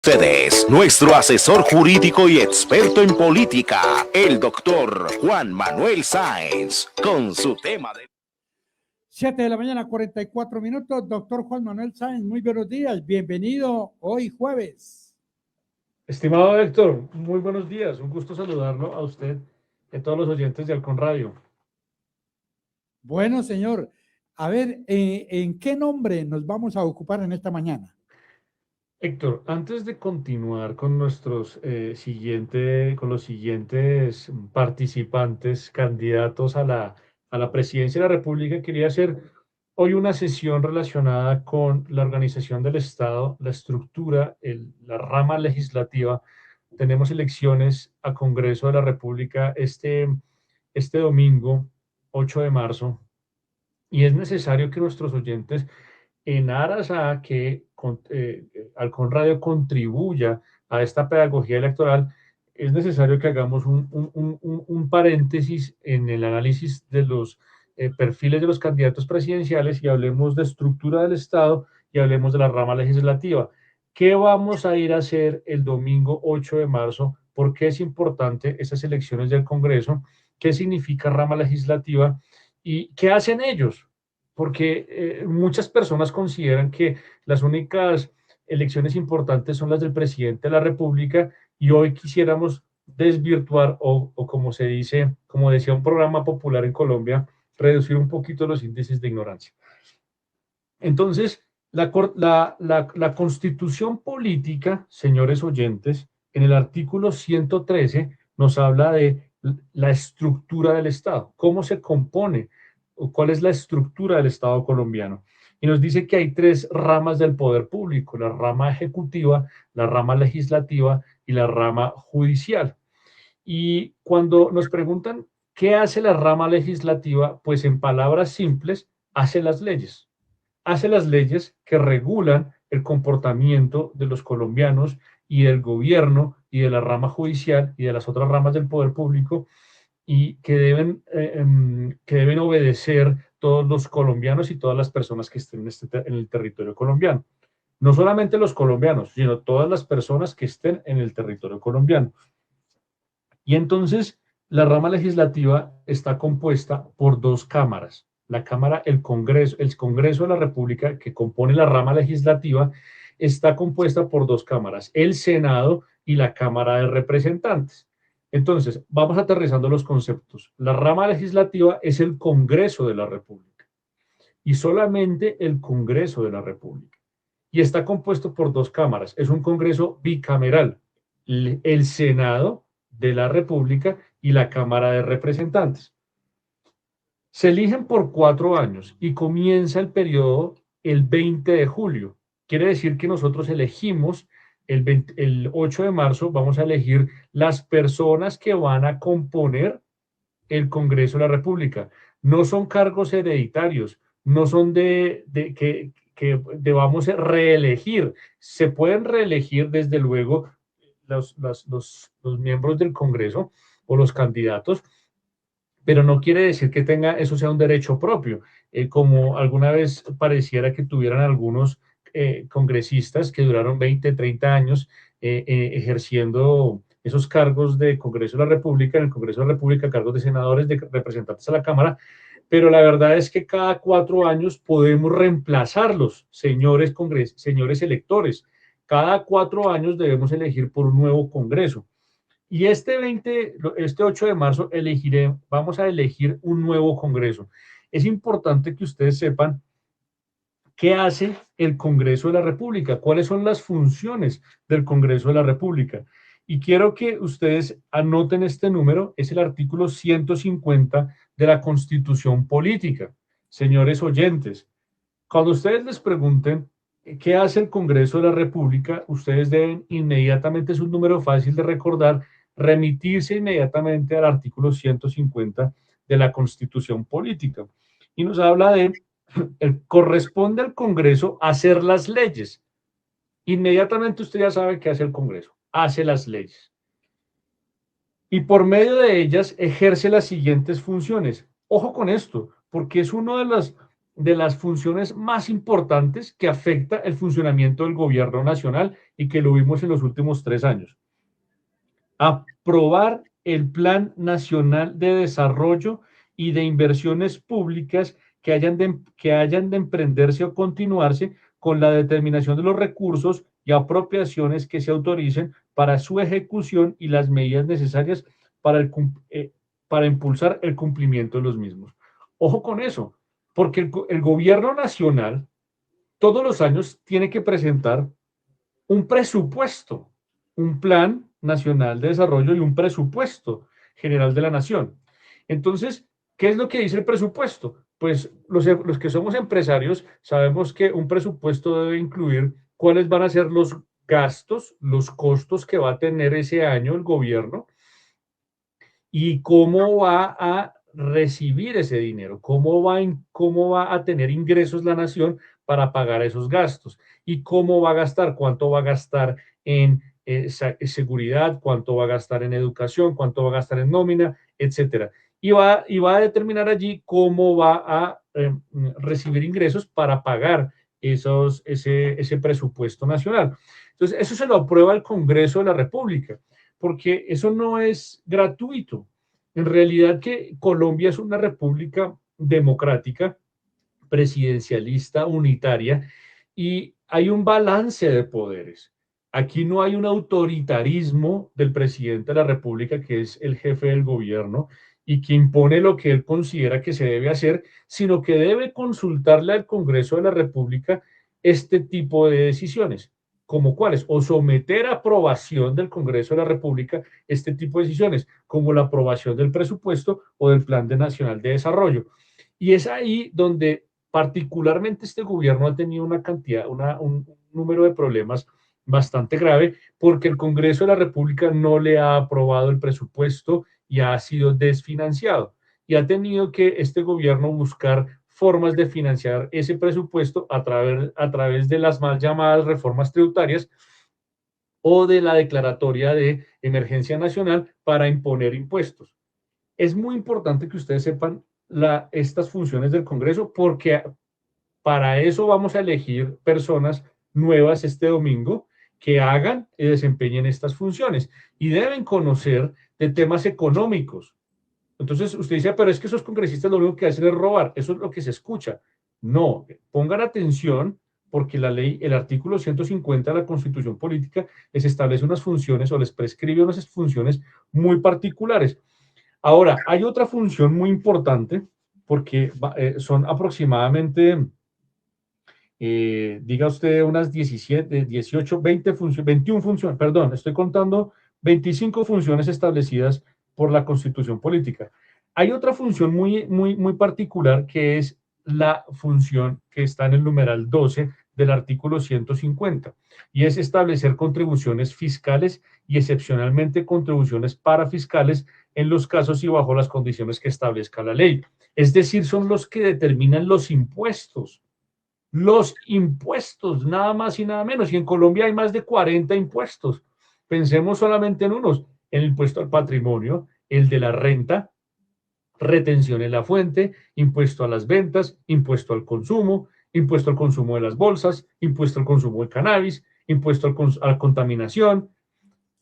ustedes, nuestro asesor jurídico y experto en política, el doctor Juan Manuel Sáenz, con su tema de... 7 de la mañana, 44 minutos. Doctor Juan Manuel Sáenz, muy buenos días. Bienvenido hoy jueves. Estimado Héctor, muy buenos días. Un gusto saludarlo a usted y a todos los oyentes de Halcón Radio. Bueno, señor. A ver, ¿en qué nombre nos vamos a ocupar en esta mañana? Héctor, antes de continuar con los siguientes participantes, candidatos a la presidencia de la República, quería hacer hoy una sesión relacionada con la organización del Estado, la estructura, la rama legislativa. Tenemos elecciones a Congreso de la República este domingo, 8 de marzo, y es necesario que nuestros oyentes, en aras a que Halcón Radio contribuya a esta pedagogía electoral, es necesario que hagamos un paréntesis en el análisis de los perfiles de los candidatos presidenciales y hablemos de estructura del Estado y hablemos de la rama legislativa. ¿Qué vamos a ir a hacer el domingo 8 de marzo? ¿Por qué es importante estas elecciones del Congreso? ¿Qué significa rama legislativa? ¿Y qué hacen ellos? Porque muchas personas consideran que las únicas elecciones importantes son las del presidente de la República y hoy quisiéramos desvirtuar o como se dice, como decía un programa popular en Colombia, reducir un poquito los índices de ignorancia. Entonces, la Constitución política, señores oyentes, en el artículo 113 nos habla de la estructura del Estado, cómo se compone o cuál es la estructura del Estado colombiano. Y nos dice que hay tres ramas del poder público: la rama ejecutiva, la rama legislativa y la rama judicial. Y cuando nos preguntan qué hace la rama legislativa, pues en palabras simples, hace las leyes. Hace las leyes que regulan el comportamiento de los colombianos y del gobierno y de la rama judicial y de las otras ramas del poder público, y que deben obedecer todos los colombianos y todas las personas que estén en el territorio colombiano. No solamente los colombianos, sino todas las personas que estén en el territorio colombiano. Y entonces la rama legislativa está compuesta por dos cámaras. La Cámara, el Congreso de la República, que compone la rama legislativa, está compuesta por dos cámaras, el Senado y la Cámara de Representantes. Entonces, vamos aterrizando los conceptos. La rama legislativa es el Congreso de la República y solamente el Congreso de la República. Y está compuesto por dos cámaras. Es un Congreso bicameral, el Senado de la República y la Cámara de Representantes. Se eligen por 4 años y comienza el periodo el 20 de julio. Quiere decir que nosotros elegimos el 8 de marzo, vamos a elegir las personas que van a componer el Congreso de la República. No son cargos hereditarios, no son que debamos reelegir. Se pueden reelegir, desde luego, los miembros del Congreso o los candidatos, pero no quiere decir que eso sea un derecho propio, como alguna vez pareciera que tuvieran algunos congresistas que duraron 20, 30 años ejerciendo esos cargos de Congreso de la República, en el Congreso de la República, cargos de senadores, de representantes a la Cámara, pero la verdad es que cada 4 años podemos reemplazarlos, señores electores. Cada 4 años debemos elegir por un nuevo Congreso. Y este 8 de marzo vamos a elegir un nuevo Congreso. Es importante que ustedes sepan qué hace el Congreso de la República, cuáles son las funciones del Congreso de la República. Y quiero que ustedes anoten este número, es el artículo 150 de la Constitución Política. Señores oyentes, cuando ustedes les pregunten qué hace el Congreso de la República, ustedes deben inmediatamente, es un número fácil de recordar, remitirse inmediatamente al artículo 150 de la Constitución Política. Y nos habla corresponde al Congreso hacer las leyes. Inmediatamente usted ya sabe qué hace el Congreso, hace las leyes. Y por medio de ellas ejerce las siguientes funciones. Ojo con esto, porque es uno de las funciones más importantes que afecta el funcionamiento del gobierno nacional y que lo vimos en los últimos 3 años. Aprobar el Plan Nacional de Desarrollo y de Inversiones Públicas que hayan de emprenderse o continuarse con la determinación de los recursos y apropiaciones que se autoricen para su ejecución y las medidas necesarias para impulsar el cumplimiento de los mismos. Ojo con eso, porque el gobierno nacional todos los años tiene que presentar un presupuesto, un plan nacional de desarrollo y un presupuesto general de la nación. Entonces, ¿qué es lo que dice el presupuesto? Pues los que somos empresarios sabemos que un presupuesto debe incluir cuáles van a ser los gastos, los costos que va a tener ese año el gobierno y cómo va a recibir ese dinero, cómo va a tener ingresos la nación para pagar esos gastos y cómo va a gastar, cuánto va a gastar en seguridad, cuánto va a gastar en educación, cuánto va a gastar en nómina, etcétera. Y va a determinar allí cómo va a recibir ingresos para pagar ese presupuesto nacional. Entonces, eso se lo aprueba el Congreso de la República, porque eso no es gratuito. En realidad que Colombia es una república democrática, presidencialista, unitaria, y hay un balance de poderes. Aquí no hay un autoritarismo del presidente de la República, que es el jefe del gobierno, y que impone lo que él considera que se debe hacer, sino que debe consultarle al Congreso de la República este tipo de decisiones. ¿Como cuáles? O someter a aprobación del Congreso de la República este tipo de decisiones, como la aprobación del presupuesto o del Plan Nacional de Desarrollo. Y es ahí donde particularmente este gobierno ha tenido un número de problemas bastante grave, porque el Congreso de la República no le ha aprobado el presupuesto y ha sido desfinanciado. Y ha tenido que este gobierno buscar formas de financiar ese presupuesto a través de las mal llamadas reformas tributarias o de la declaratoria de emergencia nacional para imponer impuestos. Es muy importante que ustedes sepan estas funciones del Congreso, porque para eso vamos a elegir personas nuevas este domingo que hagan y desempeñen estas funciones y deben conocer de temas económicos. Entonces usted dice, pero es que esos congresistas lo único que hacen es robar. Eso es lo que se escucha. No, pongan atención porque la ley, el artículo 150 de la Constitución Política les establece unas funciones o les prescribe unas funciones muy particulares. Ahora, hay otra función muy importante porque son aproximadamente, diga usted, unas 17, 18, 20 funciones, 21 funciones, perdón, estoy contando 25 funciones establecidas por la Constitución Política. Hay otra función muy particular que es la función que está en el numeral 12 del artículo 150 y es establecer contribuciones fiscales y excepcionalmente contribuciones parafiscales en los casos y bajo las condiciones que establezca la ley. Es decir, son los que determinan los impuestos, nada más y nada menos. Y en Colombia hay más de 40 impuestos. Pensemos solamente en unos, el impuesto al patrimonio, el de la renta, retención en la fuente, impuesto a las ventas, impuesto al consumo de las bolsas, impuesto al consumo de cannabis, impuesto a la contaminación,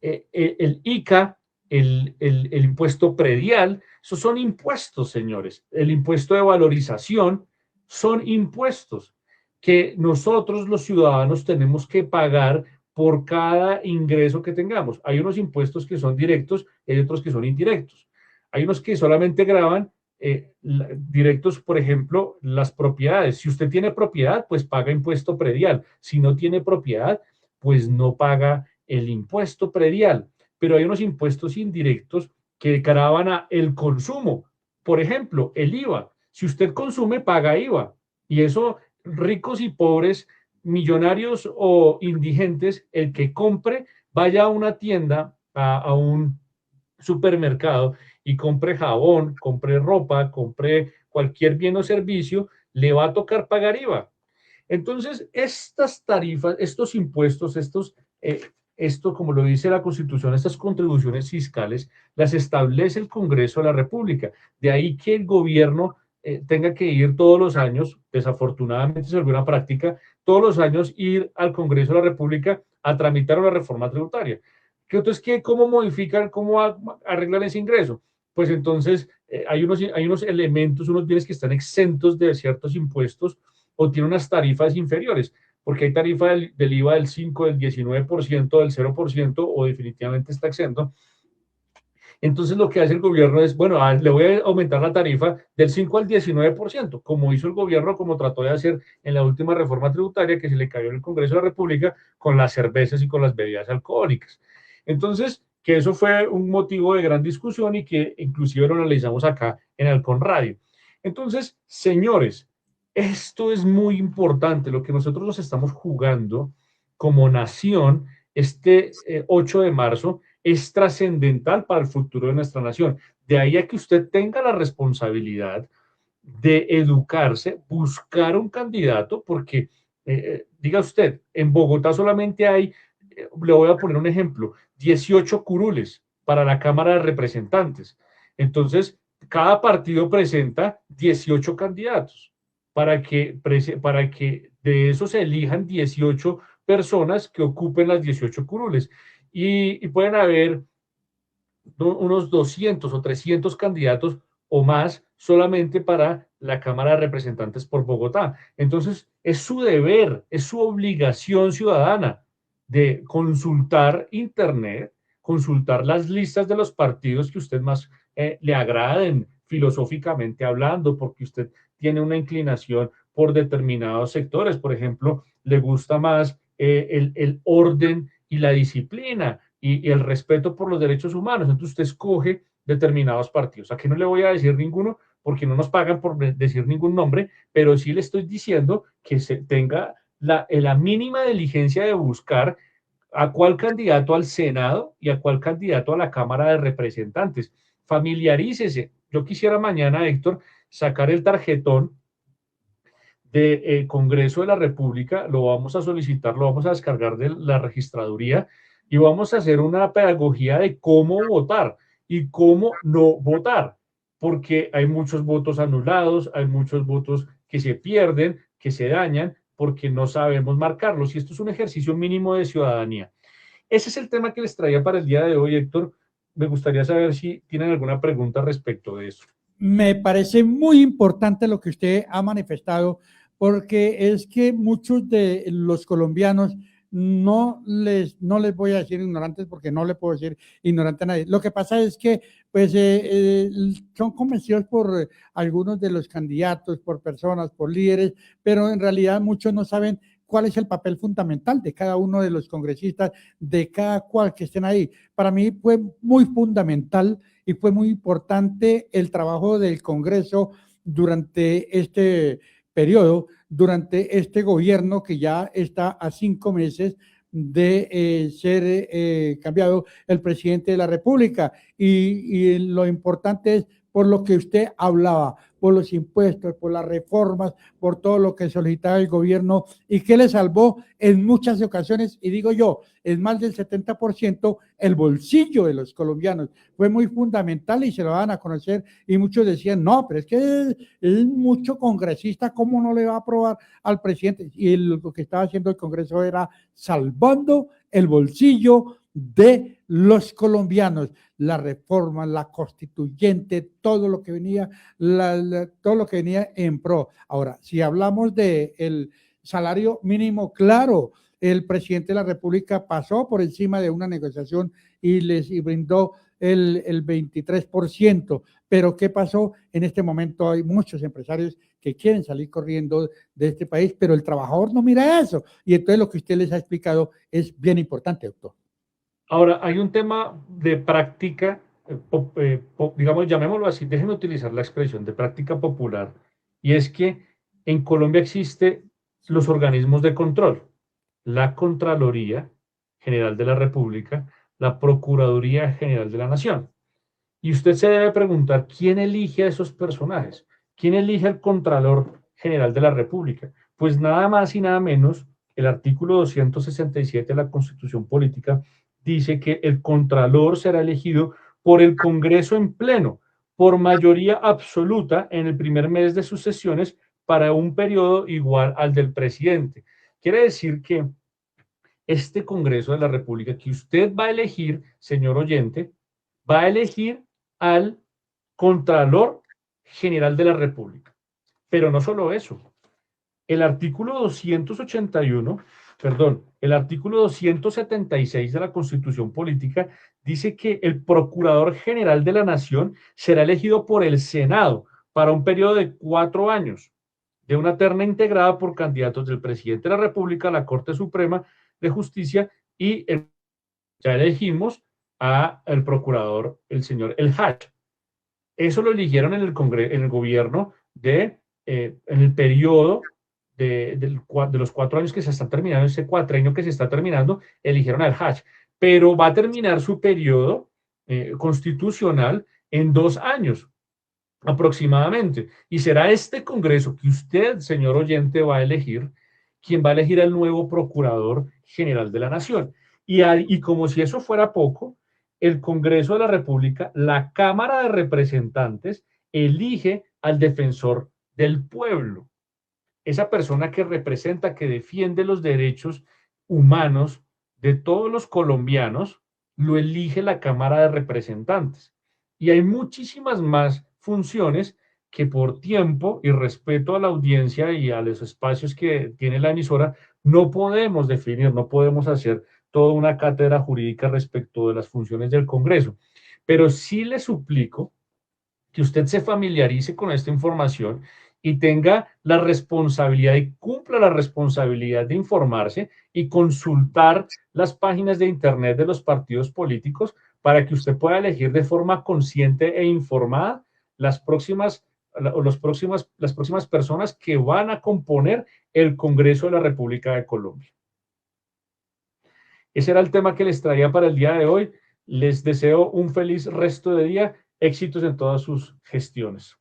el ICA, el impuesto predial. Esos son impuestos, señores. El impuesto de valorización son impuestos que nosotros los ciudadanos tenemos que pagar por cada ingreso que tengamos. Hay unos impuestos que son directos y hay otros que son indirectos. Hay unos que solamente gravan directos, por ejemplo, las propiedades. Si usted tiene propiedad, pues paga impuesto predial. Si no tiene propiedad, pues no paga el impuesto predial. Pero hay unos impuestos indirectos que gravan a el consumo. Por ejemplo, el IVA. Si usted consume, paga IVA. Y eso, ricos y pobres, millonarios o indigentes, el que compre, vaya a una tienda, a un supermercado y compre jabón, compre ropa, compre cualquier bien o servicio, le va a tocar pagar IVA. Entonces, estas tarifas, estos impuestos, esto, como lo dice la Constitución, estas contribuciones fiscales, las establece el Congreso de la República. De ahí que el gobierno tenga que ir todos los años, desafortunadamente se volvió una práctica, todos los años ir al Congreso de la República a tramitar una reforma tributaria. Entonces, ¿cómo modifican, cómo arreglan ese ingreso? Pues entonces hay unos elementos, unos bienes que están exentos de ciertos impuestos o tienen unas tarifas inferiores, porque hay tarifa del IVA del 5, del 19%, del 0% o definitivamente está exento. Entonces lo que hace el gobierno es, bueno, le voy a aumentar la tarifa del 5 al 19%, como hizo el gobierno, como trató de hacer en la última reforma tributaria que se le cayó en el Congreso de la República con las cervezas y con las bebidas alcohólicas. Entonces, que eso fue un motivo de gran discusión y que inclusive lo analizamos acá en Halcón Radio. Entonces, señores, esto es muy importante, lo que nosotros nos estamos jugando como nación este 8 de marzo es trascendental para el futuro de nuestra nación. De ahí a que usted tenga la responsabilidad de educarse, buscar un candidato, porque diga usted, en Bogotá solamente hay, le voy a poner un ejemplo, 18 curules para la Cámara de Representantes. Entonces, cada partido presenta 18 candidatos para que de esos se elijan 18 personas que ocupen las 18 curules. Y pueden haber unos 200 o 300 candidatos o más solamente para la Cámara de Representantes por Bogotá. Entonces, es su deber, es su obligación ciudadana de consultar Internet, consultar las listas de los partidos que usted más le agraden filosóficamente hablando, porque usted tiene una inclinación por determinados sectores. Por ejemplo, le gusta más el orden y la disciplina y el respeto por los derechos humanos. Entonces usted escoge determinados partidos. Aquí no le voy a decir ninguno porque no nos pagan por decir ningún nombre, pero sí le estoy diciendo que se tenga la mínima diligencia de buscar a cuál candidato al Senado y a cuál candidato a la Cámara de Representantes. Familiarícese. Yo quisiera mañana, Héctor, sacar el tarjetón del Congreso de la República, lo vamos a solicitar, lo vamos a descargar de la registraduría y vamos a hacer una pedagogía de cómo votar y cómo no votar, porque hay muchos votos anulados, hay muchos votos que se pierden, que se dañan, porque no sabemos marcarlos. Y esto es un ejercicio mínimo de ciudadanía. Ese es el tema que les traía para el día de hoy, Héctor. Me gustaría saber si tienen alguna pregunta respecto de eso. Me parece muy importante lo que usted ha manifestado, porque es que muchos de los colombianos no les voy a decir ignorantes porque no le puedo decir ignorante a nadie. Lo que pasa es que pues son convencidos por algunos de los candidatos, por personas, por líderes, pero en realidad muchos no saben cuál es el papel fundamental de cada uno de los congresistas, de cada cual que estén ahí. Para mí fue muy fundamental y fue muy importante el trabajo del Congreso durante este periodo, durante este gobierno que ya está a 5 meses de ser cambiado el presidente de la República. Y lo importante es por lo que usted hablaba, por los impuestos, por las reformas, por todo lo que solicitaba el gobierno y que le salvó en muchas ocasiones, y digo yo, en más del 70%, el bolsillo de los colombianos. Fue muy fundamental y se lo van a conocer y muchos decían, no, pero es que es mucho congresista, ¿cómo no le va a aprobar al presidente? Y lo que estaba haciendo el Congreso era salvando el bolsillo de los colombianos, la reforma, la constituyente, todo lo que venía, todo lo que venía en pro. Ahora, si hablamos del salario mínimo, claro, el presidente de la República pasó por encima de una negociación y les brindó el 23%. Pero ¿qué pasó? En este momento hay muchos empresarios que quieren salir corriendo de este país, pero el trabajador no mira eso. Y entonces lo que usted les ha explicado es bien importante, doctor. Ahora, hay un tema de práctica, digamos, llamémoslo así, déjenme utilizar la expresión de práctica popular, y es que en Colombia existen los organismos de control, la Contraloría General de la República, la Procuraduría General de la Nación. Y usted se debe preguntar, ¿quién elige a esos personajes? ¿Quién elige al Contralor General de la República? Pues nada más y nada menos, el artículo 267 de la Constitución Política dice que el Contralor será elegido por el Congreso en pleno, por mayoría absoluta en el primer mes de sus sesiones para un periodo igual al del presidente. Quiere decir que este Congreso de la República que usted va a elegir, señor oyente, va a elegir al Contralor General de la República. Pero no solo eso. El artículo 281, perdón, el artículo 276 de la Constitución Política dice que el Procurador General de la Nación será elegido por el Senado para un periodo de 4 años, de una terna integrada por candidatos del Presidente de la República, la Corte Suprema de Justicia y ya elegimos al Procurador, el señor El Hach. Eso lo eligieron en el gobierno en el periodo de los 4 años que se están terminando, ese cuatrienio que se está terminando, eligieron al Hach, pero va a terminar su periodo constitucional en 2 años aproximadamente, y será este Congreso que usted, señor oyente, va a elegir, quien va a elegir al nuevo Procurador General de la Nación. Y como si eso fuera poco, el Congreso de la República, la Cámara de Representantes, elige al defensor del pueblo, esa persona que representa, que defiende los derechos humanos de todos los colombianos, lo elige la Cámara de Representantes. Y hay muchísimas más funciones que por tiempo y respeto a la audiencia y a los espacios que tiene la emisora, no podemos definir, no podemos hacer toda una cátedra jurídica respecto de las funciones del Congreso. Pero sí le suplico que usted se familiarice con esta información y tenga la responsabilidad y cumpla la responsabilidad de informarse y consultar las páginas de internet de los partidos políticos para que usted pueda elegir de forma consciente e informada las próximas personas que van a componer el Congreso de la República de Colombia. Ese era el tema que les traía para el día de hoy. Les deseo un feliz resto de día, éxitos en todas sus gestiones.